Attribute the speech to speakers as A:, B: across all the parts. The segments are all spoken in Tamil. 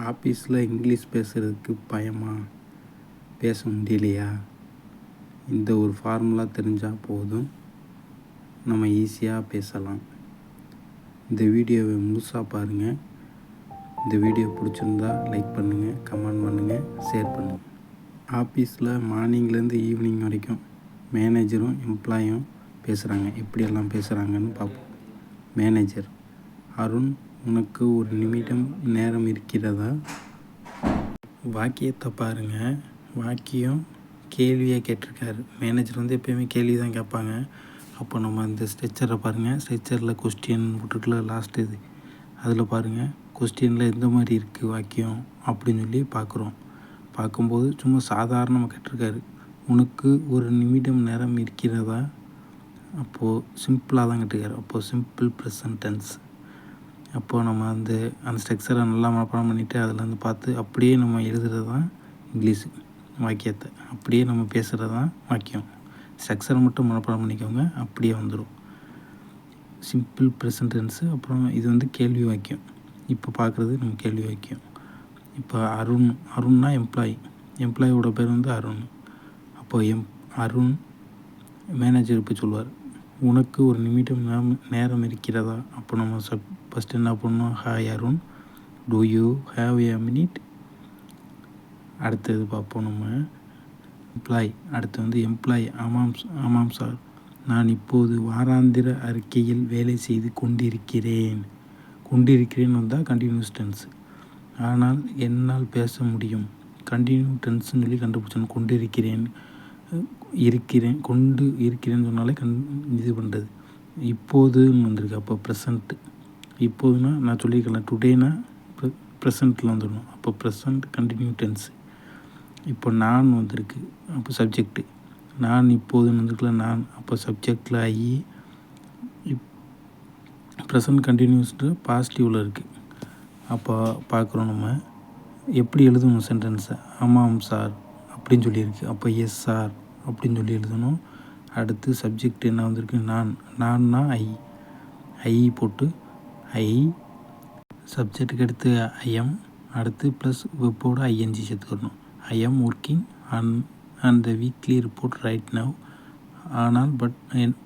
A: ஆஃபீஸில் இங்கிலீஷ் பேசுகிறதுக்கு பயமா? பேச முடியலையா? இந்த ஒரு ஃபார்முலா தெரிஞ்சால் போதும், நம்ம ஈஸியாக பேசலாம். இந்த வீடியோவை முழுசாக பாருங்கள். இந்த வீடியோ பிடிச்சிருந்தா லைக் பண்ணுங்கள், கமெண்ட் பண்ணுங்கள், ஷேர் பண்ணுங்கள். ஆஃபீஸில் மார்னிங்லேருந்து ஈவினிங் வரைக்கும் மேனேஜரும் எம்ப்ளாயும் பேசுகிறாங்க. எப்படியெல்லாம் பேசுகிறாங்கன்னு பார்ப்போம். மேனேஜர்: அருண், உனக்கு ஒரு நிமிடம் நேரம் இருக்கிறதா? வாக்கியத்தை பாருங்கள். வாக்கியம் கேள்வியாக கேட்டிருக்காரு. மேனேஜர் எப்போயுமே கேள்வி தான் கேட்பாங்க. அப்போ நம்ம இந்த ஸ்ட்ரெச்சரை பாருங்கள். ஸ்ட்ரெச்சரில் கொஸ்டின் போட்டிருக்கல லாஸ்ட் இது, அதில் பாருங்கள் கொஸ்டினில் எந்த மாதிரி இருக்குது வாக்கியம் அப்படின்னு சொல்லி பார்க்குறோம். பார்க்கும்போது சும்மா சாதாரணமாக கேட்டிருக்காரு. உனக்கு ஒரு நிமிடம் நேரம் இருக்கிறதா? அப்போது சிம்பிளாக தான் கேட்டிருக்காரு. அப்போது சிம்பிள் ப்ரெசன்ட் டென்ஸ். அப்போது நம்ம அந்த ஸ்ட்ரக்சரை நல்லா மனப்பாடம் பண்ணிவிட்டு அதில் பார்த்து அப்படியே நம்ம எழுதுகிறது தான் இங்கிலீஷ் வாக்கியத்தை. அப்படியே நம்ம பேசுகிறது தான் வாக்கியம். ஸ்ட்ரக்சரை மட்டும் மனப்பாடம் பண்ணிக்கோங்க, அப்படியே வந்துடும். Simple present tens. அப்புறம் இது கேள்வி வாக்கியம். இப்போ பார்க்குறது நம்ம கேள்வி வாக்கியம். இப்போ அருண்னா எம்ப்ளாயோட பேர் அருண். அப்போது அருண் மேனேஜர் இப்போ சொல்லுவார், உனக்கு ஒரு நிமிடம் நேரம் இருக்கிறதா? அப்போ நம்ம ஃபஸ்ட்டு என்ன பண்ணணும்? Hi Arun, do you have a minute? அடுத்தது பார்ப்போம் நம்ம எம்ப்ளாய். அடுத்து எம்ப்ளாய்: ஆமாம் சார், நான் இப்போது வாராந்திர அறிக்கையில் வேலை செய்து கொண்டிருக்கிறேன். வந்தால் கண்டினியூஸ் டென்ஸ். ஆனால் என்னால் பேச முடியும். கண்டினியூ டென்ஸ்ன்னு சொல்லி கண்டுபிடிச்சோம். கொண்டு இருக்கிறேன்னு சொன்னாலே இது பண்ணுறது. இப்போதுன்னு வந்திருக்கு. அப்போ ப்ரெசண்ட்டு. இப்போதுனா நான் சொல்லியிருக்கலாம், டுடேனா ப்ரெசண்ட்டில் வந்துடணும். அப்போ ப்ரெசண்ட் கண்டினியூ டென்ஸ். இப்போ நான் வந்திருக்கு. அப்போ சப்ஜெக்ட்டு. நான் இப்போதுன்னு வந்திருக்கல நான். அப்போ சப்ஜெக்டில் ஐ. ப்ரெசண்ட் கண்டினியூஸ்ட்டு பாசிட்டிவில் இருக்குது. அப்போ பார்க்குறோம் நம்ம எப்படி எழுதணும் சென்டென்ஸை. ஆமாம் சார் அப்படின்னு சொல்லியிருக்கு. அப்போ எஸ் சார் அப்படின்னு சொல்லி எழுதணும். அடுத்து சப்ஜெக்ட் என்ன வந்திருக்கு? நான்னா ஐ போட்டு ஐ. சப்ஜெக்ட்டுக்கு அடுத்து ஐஎம். அடுத்து ப்ளஸ் வெப்போடு ஐஎன்ஜி சேர்த்துக்கணும். I am working and the weekly report right now. ஆனால்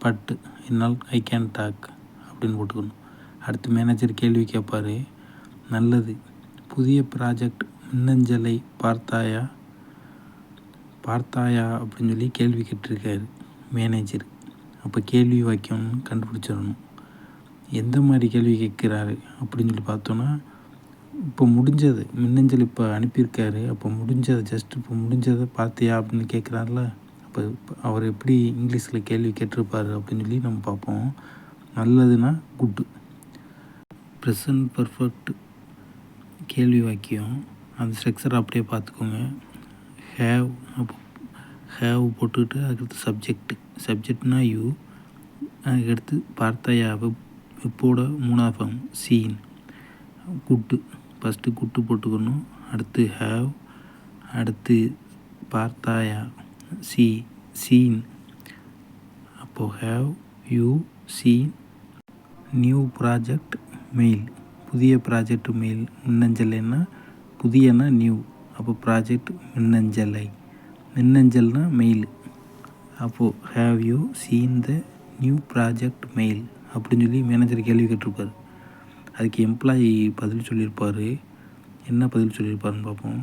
A: பட் என்னால் ஐ கேன் டாக் அப்படின்னு போட்டுக்கணும். அடுத்து மேனேஜர் கேள்வி கேட்பார். நல்லது, புதிய ப்ராஜெக்ட் மின்னஞ்சலை பார்த்தாயா அப்படின்னு சொல்லி கேள்வி கேட்டிருக்காரு மேனேஜர். அப்போ கேள்வி வாக்கியம்னு கண்டுபிடிச்சிடணும். எந்த மாதிரி கேள்வி கேட்குறாரு அப்படின்னு சொல்லி பார்த்தோன்னா, இப்போ முடிஞ்சது மின்னஞ்சல் இப்போ அனுப்பியிருக்காரு. அப்போ முடிஞ்சதை பார்த்தியா அப்படின்னு கேட்குறாருல. அப்போ அவர் எப்படி இங்கிலீஷில் கேள்வி கேட்டிருப்பார் அப்படின்னு சொல்லி நம்ம பார்ப்போம். நல்லதுன்னா குட்டு. ப்ரெசன்ட் பர்ஃபெக்ட் கேள்வி வாக்கியம். அந்த ஸ்ட்ரக்சரை அப்படியே பார்த்துக்கோங்க. ஹேவ் போட்டுக்கிட்டு அதுக்கடுத்து சப்ஜெக்ட்னா யூ. அதுக்கடுத்து பார்த்தாயா வெப்போட மூணாவது ஃபார்ம் சீன். குட்டு ஃபஸ்ட்டு குட்டு போட்டுக்கணும். அடுத்து ஹேவ். அடுத்து பார்த்தாயா சீன். அப்போது have you seen new project mail. புதிய ப்ராஜெக்ட் மெயில். மின்னஞ்சல்னா புதியனா நியூ. அப்போ ப்ராஜெக்ட் மின்னஞ்சல்னா மெயில். அப்போது have you seen the new project mail அப்படின்னு சொல்லி மேனேஜர் கேள்வி கேட்டிருப்பார். அதுக்கு எம்ப்ளாயி பதில் சொல்லியிருப்பார். என்ன பதில் சொல்லியிருப்பாருன்னு பார்ப்போம்.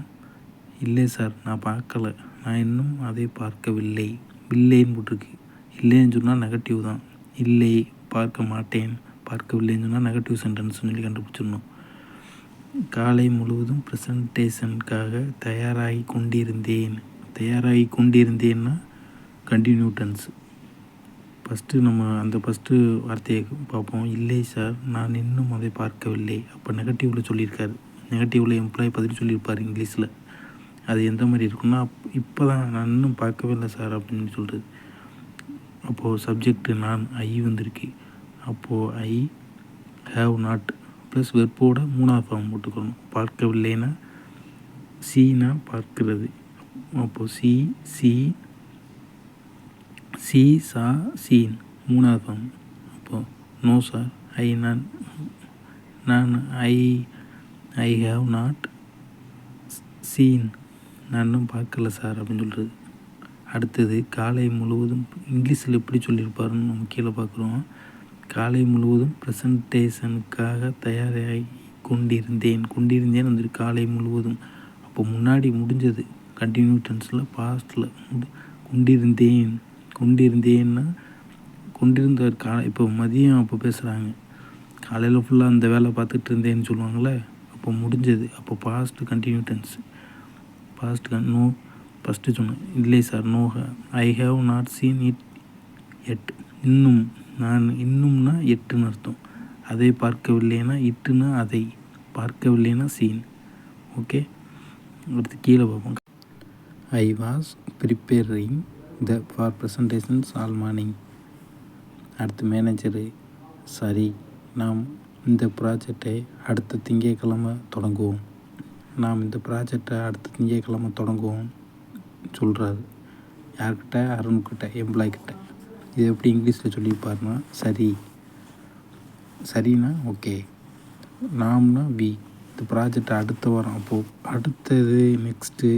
A: இல்லை சார், நான் பார்க்கல. நான் இன்னும் அதை பார்க்கவில்லை. இல்லைன்னு போட்டிருக்கு. இல்லைன்னு சொன்னால் நெகட்டிவ் தான். இல்லை, பார்க்க மாட்டேன். பார்க்கவில்லைன்னு சொன்னால் நெகட்டிவ் சென்டென்ஸ்னு சொல்லி கண்டுபிடிச்சிடணும். காலை முழுவதும் ப்ரெசன்டேஷனுக்காக தயாராகி கொண்டிருந்தேன்னா கண்டினியூ டென்ஸ். ஃபஸ்ட்டு வார்த்தையை பார்ப்போம். இல்லை சார், நான் இன்னும் அதை பார்க்கவில்லை. அப்போ நெகட்டிவில் சொல்லியிருக்காரு. நெகட்டிவில் எம்ப்ளாயி பதில் சொல்லியிருப்பார் இங்கிலீஷில். அது எந்த மாதிரி இருக்குன்னா, இப்போ தான், நான் இன்னும் பார்க்கவே இல்லை சார் அப்படின்னு சொல்கிறது. அப்போது சப்ஜெக்ட்டு நான் ஐ வந்திருக்கு. அப்போது ஐ ஹேவ் நாட் ப்ளஸ் வெர்போட மூணாவது ஃபார்ம் போட்டுக்கணும். பார்க்கவில்லைன்னா சீனா பார்க்கிறது. அப்போது சி சா சீன் மூணாவது ஃபார்ம். அப்போது நோ சார், நான் ஐ ஹேவ் நாட் சீன் நான் இன்னும் பார்க்கல சார் அப்படின்னு சொல்கிறது. அடுத்தது காலை முழுவதும் இங்கிலீஷில் எப்படி சொல்லியிருப்பாருன்னு நம்ம கீழே பார்க்குறோம். காலை முழுவதும் ப்ரெசன்டேஷனுக்காக தயாராகி கொண்டிருந்தேன் வந்துட்டு காலை முழுவதும். அப்போ முன்னாடி முடிஞ்சது கண்டினியூ டென்ஸில் பாஸ்ட்டில் கொண்டிருந்தேன்னா கொண்டிருந்தார். இப்போ மதியம் அப்போ பேசுகிறாங்க, காலையில் ஃபுல்லாக அந்த வேலை பார்த்துட்டு இருந்தேன்னு சொல்லுவாங்களே, அப்போ முடிஞ்சது. அப்போ past continue tense. No first சொன்னேன் இல்லை சார், no I have not seen it yet. இன்னும்னா எட்டுன்னு அர்த்தம். அதை பார்க்கவில்லைன்னா இட்டுன்னா அதை, பார்க்கவில்லைன்னா சீன். ஓகே, அடுத்து கீழே பார்ப்போம். I was preparing for presentations all morning. அடுத்து மேனேஜரு, சரி நாம் இந்த ப்ராஜெக்டை அடுத்த திங்கட்கிழமை தொடங்குவோம். சொல்கிறாரு. யார்கிட்ட? அருண்கிட்ட, எம்ப்ளாய்கிட்ட. இது எப்படி இங்கிலீஷில் சொல்லியிருப்பாருன்னா, சரினா ஓகே, நாம்னா வி. இந்த ப்ராஜெக்ட் அடுத்த வாரம், அப்போது அடுத்தது நெக்ஸ்ட்டு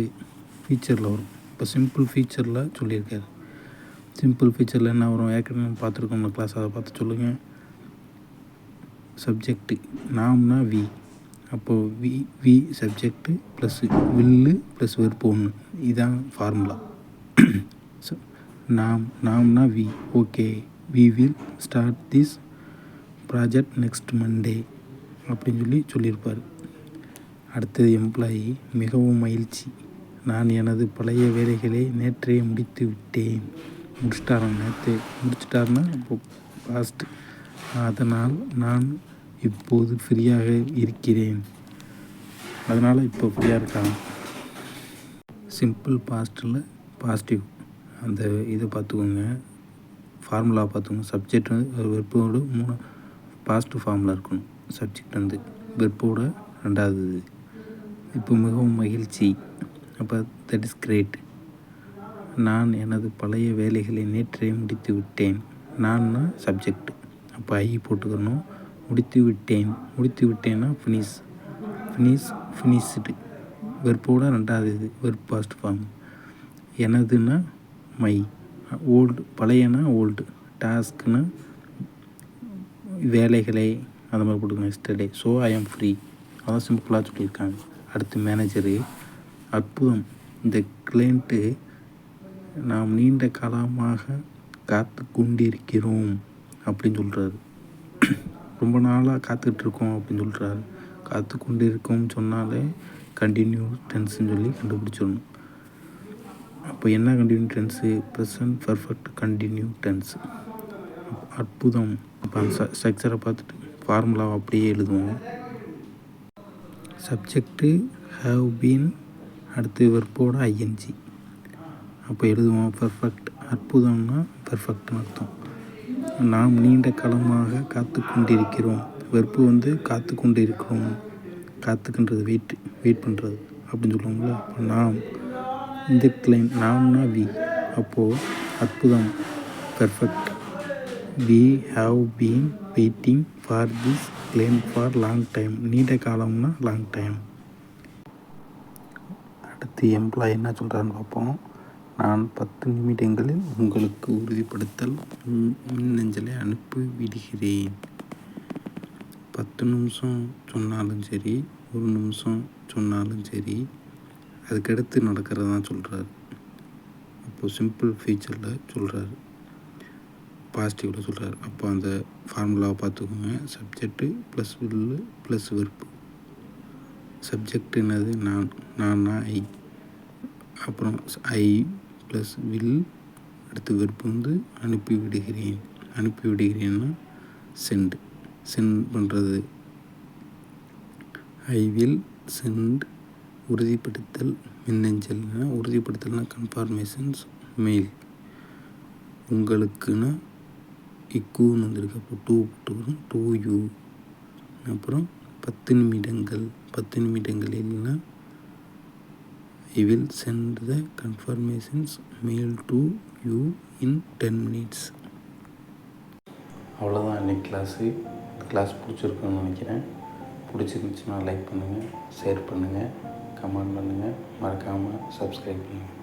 A: ஃபியூச்சரில் வரும். இப்போ சிம்பிள் ஃபியூச்சரில் சொல்லியிருக்காரு. சிம்பிள் ஃபியூச்சரில் என்ன வரும்? ஏற்கனவே பார்த்துருக்கோம் கிளாஸ், அதை பார்த்து சொல்லுங்கள். சப்ஜெக்ட்டு நாம்னா வி, அப்போது we subject plus will plus verb 1. இதுதான் ஃபார்முலா. நாம்னா we, okay we will start this project next Monday அப்படின்னு சொல்லியிருப்பார். அடுத்தது எம்ப்ளாயி, மிகவும் மகிழ்ச்சி, நான் எனது பழைய வேலைகளை நேற்றே முடித்து விட்டேன். முடிச்சிட்டாருன்னா இப்போ பாஸ்ட். அதனால் நான் இப்போது ஃப்ரீயாக இருக்கிறேன். அதனால் இப்போ ஃப்ரீயாக இருக்காங்க. சிம்பிள் பாஸ்ட்டில் பாசிட்டிவ். அந்த இதை பார்த்துக்கோங்க, ஃபார்முலா பார்த்துக்கோங்க. சப்ஜெக்ட் வந்து வெர்போடு 3 பாசிட்டிவ் ஃபார்முலா இருக்கணும். சப்ஜெக்ட் வந்து வெர்போட 2வது இது. இப்போ மிகவும் மகிழ்ச்சி, அப்போ தட் இஸ் கிரேட். நான் எனது பழைய வேலைகளை நேற்றே முடித்து விட்டேன். நான்னா சப்ஜெக்ட், அப்போ ஐ போட்டுக்கணும். முடித்து விட்டேன்னா ஃபினிஷ்டு. வெர்போட 2வது இது, வெர்ப் பாஸ்ட் ஃபார்ம். எனதுன்னா மை, ஓல்டு பழையனா ஓல்டு, டாஸ்க்னா வேலைகளை அந்த மாதிரி போட்டுக்கணும். எஸ்டர்டே, ஸோ ஐ ஆம் ஃப்ரீ. அதான் சிம்பிளாக சொல்லியிருக்காங்க. அடுத்து மேனேஜரு, அற்புதம், இந்த கிளைண்ட்டு நாம் நீண்ட காலமாக காத்து கொண்டிருக்கிறோம் அப்படின்னு சொல்கிறாரு. ரொம்ப நாளாக காத்துட்ருக்கோம் அப்படின்னு சொல்கிறாரு. காத்து கொண்டு இருக்கோம்னு சொன்னாலே கண்டினியூ டென்ஸ்ன்னு சொல்லி கண்டுபிடிச்சிடணும். அப்போ என்ன continue tense? Present perfect continue tense. அற்புதம். இப்போ அந்த ஸ்ட்ரக்சரை பார்த்துட்டு ஃபார்முலாவை அப்படியே எழுதுவோம். சப்ஜெக்டு ஹேவ் பீன், அடுத்து வெர்போட ஐஎன்ஜி. அப்போ எழுதுவோம் பர்ஃபெக்ட். அற்புதம்னா பெர்ஃபெக்ட்னு அர்த்தம். நாம் நீண்ட காலமாக காத்து கொண்டிருக்கிறோம். வெர்பு வந்து காத்து கொண்டு இருக்கிறோம். காத்துக்குன்றது வெயிட் பண்ணுறது அப்படின்னு சொல்லுவாங்களா. அப்போ நாம் இந்த கிளைன், நாம்னா வி, அப்போது அற்புதம் perfect. We have been waiting for this client for long time. நீண்ட காலம்னா லாங் டைம். அடுத்து எம்ப்ளாய் என்ன சொல்கிறான்னு பார்ப்போம். நான் 10 நிமிடங்களில் உங்களுக்கு உறுதிப்படுத்தல் மின்னஞ்சலை அனுப்பி விடுகிறேன். 10 நிமிஷம் சொன்னாலும் சரி, 1 நிமிஷம் சொன்னாலும் சரி, அதுக்கடுத்து நடக்கிறது தான் சொல்கிறாரு. அப்போது சிம்பிள் ஃபியூச்சரில் சொல்கிறாரு, பாசிட்டிவில் சொல்கிறாரு. அப்போ அந்த ஃபார்முலாவை பார்த்துக்கோங்க. Subject plus will plus verb. Subject என்னது? நான்னா ஐ, அப்புறம் ஐ ப்ளஸ் வில், அடுத்து வெர்பு வந்து அனுப்பி விடுகிறேன்னா சென்ட் பண்ணுறது. I will sent. உறுதிப்படுத்தல் மின்னஞ்சல்னா, உறுதிப்படுத்தல்னா கன்ஃபர்மேஷன்ஸ் மெயில். உங்களுக்குன்னா இக்குன்னு வந்திருக்கு, அப்போ டூ போட்டு வரும், டு யூ. அப்புறம் 10 நிமிடங்களில்னா I will send the confirmations mail to you in 10 minutes. அவ்வளோதான் இன்றைக்கி கிளாஸ் பிடிச்சிருக்குன்னு நினைக்கிறேன். பிடிச்சிருந்துச்சுன்னா லைக் பண்ணுங்கள், ஷேர் பண்ணுங்கள், கமெண்ட் பண்ணுங்கள், மறக்காமல் சப்ஸ்கிரைப் பண்ணுங்கள்.